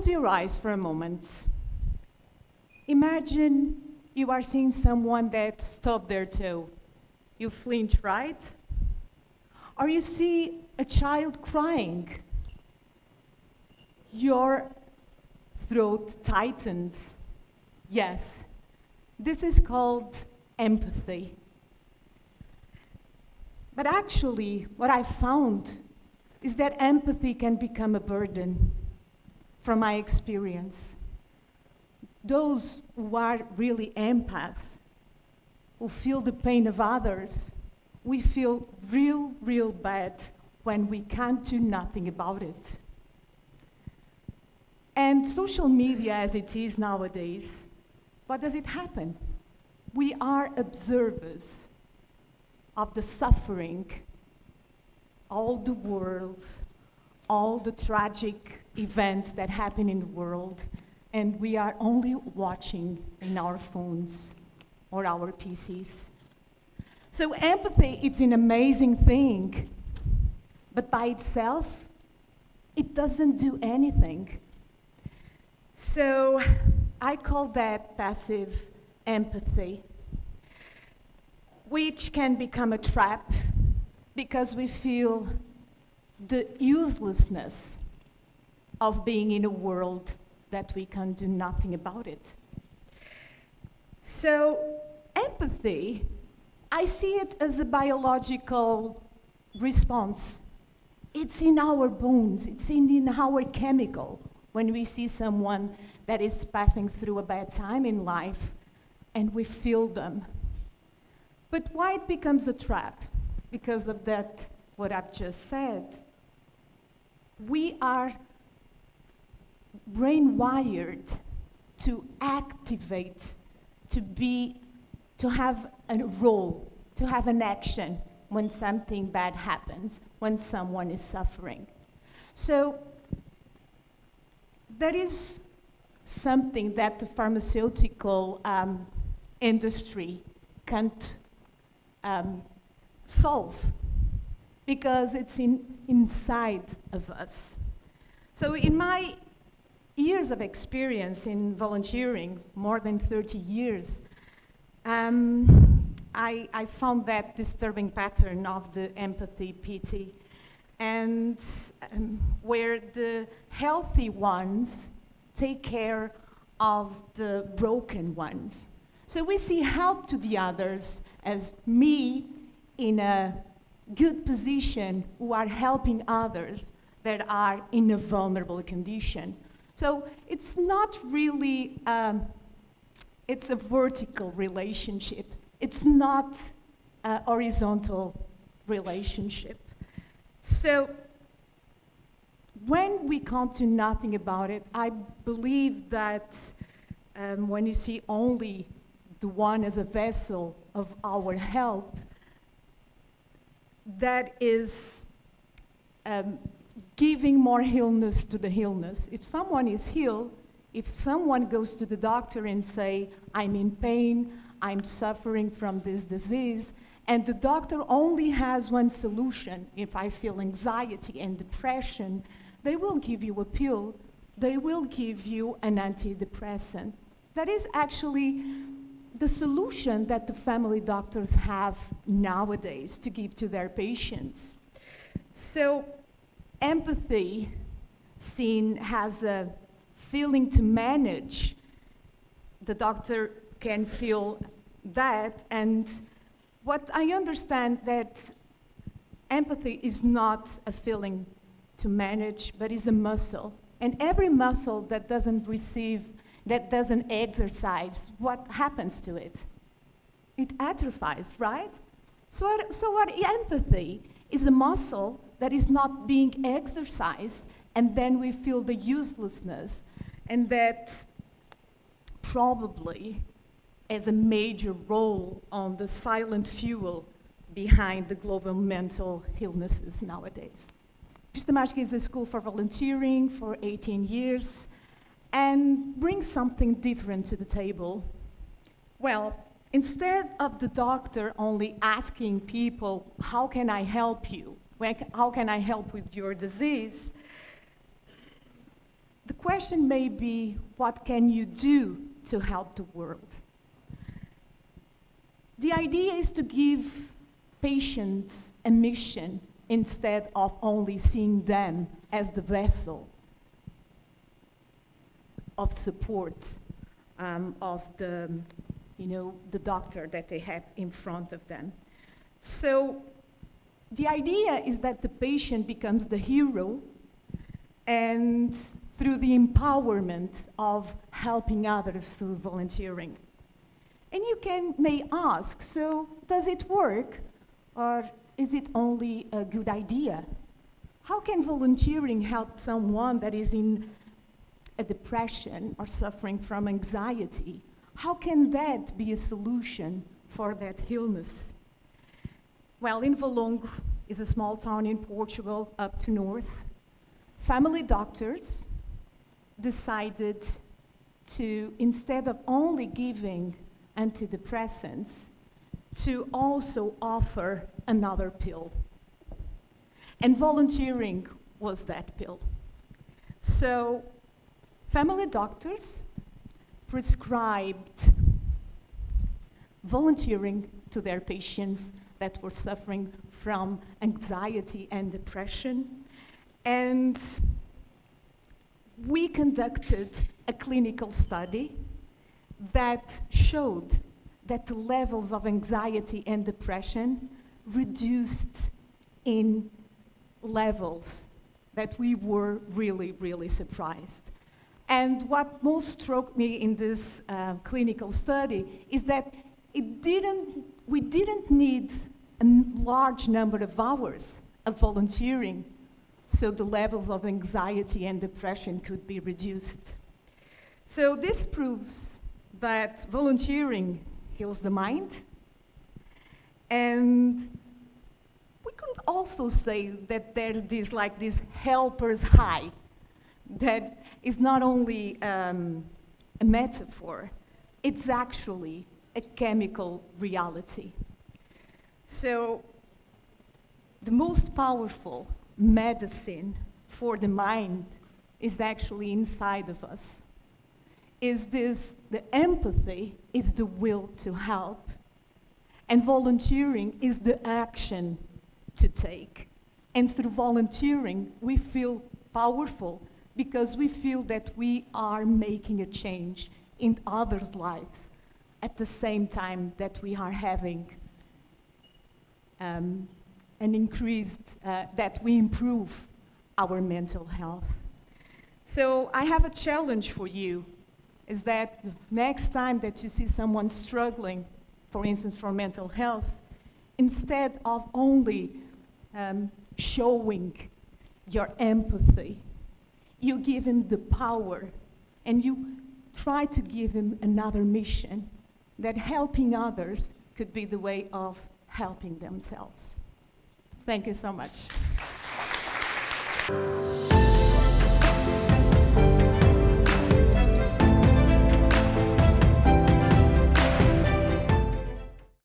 Close your eyes for a moment. Imagine you are seeing someone that stubbed their toe. You flinch, right? Or you see a child crying. Your throat tightens. Yes, this is called empathy. But actually, what I found is that empathy can become a burden from my experience. Those who are really empaths, who feel the pain of others, we feel real bad when we can't do nothing about it. And social media as it is nowadays, what does it happen? We are observers of the suffering, all the wars, all the tragic events that happen in the world, and we are only watching in our phones or our PCs. So empathy, it's an amazing thing, but by itself, it doesn't do anything. So I call that passive empathy, which can become a trap because we feel the uselessness of being in a world that we can do nothing about it. So empathy, I see it as a biological response. It's in our bones, it's in our chemical. When we see someone that is passing through a bad time in life and we feel them. But why it becomes a trap? Because of that, what I've just said. We are brain-wired to activate, to have a role, to have an action when something bad happens, when someone is suffering. So there is something that the pharmaceutical industry can't solve because it's inside of us. So in my years of experience in volunteering, more than 30 years, I found that disturbing pattern of the empathy pity, and where the healthy ones take care of the broken ones. So we see help to the others as me in a good position who are helping others that are in a vulnerable condition. So it's not really, it's a vertical relationship. It's not a horizontal relationship. So when we can't do nothing about it, I believe that when you see only the one as a vessel of our help, that is giving more illness to the illness. If someone is healed, if someone goes to the doctor and say, I'm in pain, I'm suffering from this disease, and the doctor only has one solution, if I feel anxiety and depression, they will give you a pill, they will give you an antidepressant. That is actually the solution that the family doctors have nowadays to give to their patients. So empathy, seen as a feeling to manage, the doctor can feel that, and what I understand that empathy is not a feeling to manage, but is a muscle. And every muscle that doesn't exercise, what happens to it? It atrophies, right? So what empathy is a muscle that is not being exercised, and then we feel the uselessness, and that probably has a major role on the silent fuel behind the global mental illnesses nowadays. Pista Mágica is a school for volunteering for 18 years and brings something different to the table. Well, instead of the doctor only asking people, how can I help you? How can I help with your disease? question may be, what can you do to help the world? The idea is to give patients a mission instead of only seeing them as the vessel of support of the doctor that they have in front of them. So the idea is that the patient becomes the hero, and through the empowerment of helping others through volunteering. And you may ask, so does it work, or is it only a good idea? How can volunteering help someone that is in a depression or suffering from anxiety? How can that be a solution for that illness? Well, in Valongo is a small town in Portugal up to north. Family doctors decided to, instead of only giving antidepressants, to also offer another pill. And volunteering was that pill. So family doctors prescribed volunteering to their patients that were suffering from anxiety and depression. And we conducted a clinical study that showed that the levels of anxiety and depression reduced in levels that we were really, really surprised. And what most struck me in this clinical study is that we didn't need a large number of hours of volunteering so the levels of anxiety and depression could be reduced. So this proves that volunteering heals the mind. And we could also say that there's this helper's high that is not only a metaphor, it's actually a chemical reality. So the most powerful medicine for the mind is actually inside of us. The empathy is the will to help, and volunteering is the action to take. And through volunteering, we feel powerful because we feel that we are making a change in others' lives at the same time that we are having an increased, that we improve our mental health. So I have a challenge for you, is that the next time that you see someone struggling, for instance, for mental health, instead of only showing your empathy, you give him the power and you try to give him another mission, that helping others could be the way of helping themselves. Thank you so much.